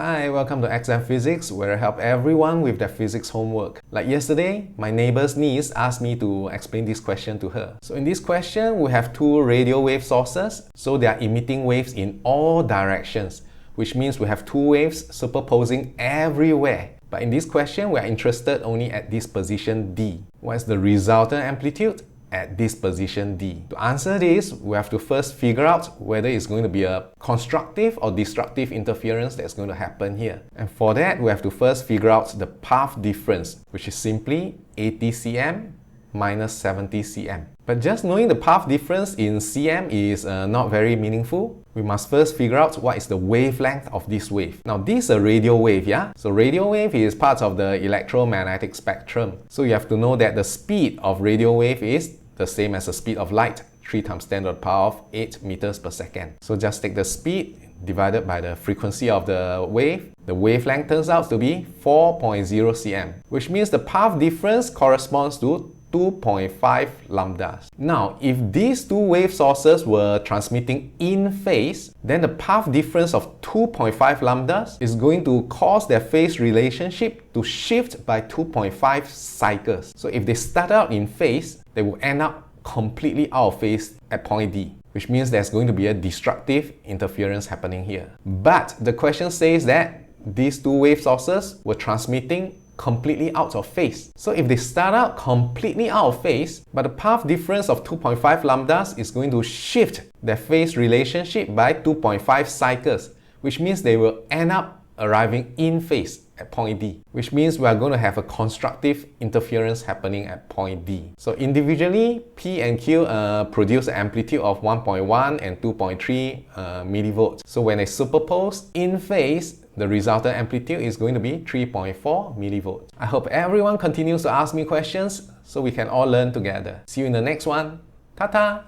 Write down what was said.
Hi, welcome to xmPhysics, where I help everyone with their physics homework. Like yesterday, my neighbor's niece asked me to explain this question to her. So in this question, we have two radio wave sources, so they are emitting waves in all directions, which means we have two waves superposing everywhere. But in this question, we are interested only at this position D. What is the resultant amplitude at this position D? To answer this, we have to first figure out whether it's going to be a constructive or destructive interference that's going to happen here. And for that, we have to first figure out the path difference, which is simply 80 cm minus 70 cm. But just knowing the path difference in cm is not very meaningful. We must first figure out what is the wavelength of this wave. Now, this is a radio wave, yeah? So radio wave is part of the electromagnetic spectrum. So you have to know that the speed of radio wave is the same as the speed of light, 3 times 10 to the power of 8 meters per second. So just take the speed divided by the frequency of the wave. The wavelength turns out to be 4.0 cm, which means the path difference corresponds to 2.5 lambdas. Now, if these two wave sources were transmitting in phase, then the path difference of 2.5 lambdas is going to cause their phase relationship to shift by 2.5 cycles. So if they start out in phase, they will end up completely out of phase at point D, which means there's going to be a destructive interference happening here. But the question says that these two wave sources were transmitting completely out of phase. So if they start out completely out of phase, but the path difference of 2.5 lambdas is going to shift their phase relationship by 2.5 cycles, which means they will end up arriving in phase at point D, which means we are going to have a constructive interference happening at point D. So individually, P and Q produce an amplitude of 1.1 and 2.3 millivolts. So when they superpose in phase, the resultant amplitude is going to be 3.4 millivolts. I hope everyone continues to ask me questions so we can all learn together. See you in the next one. Ta-ta!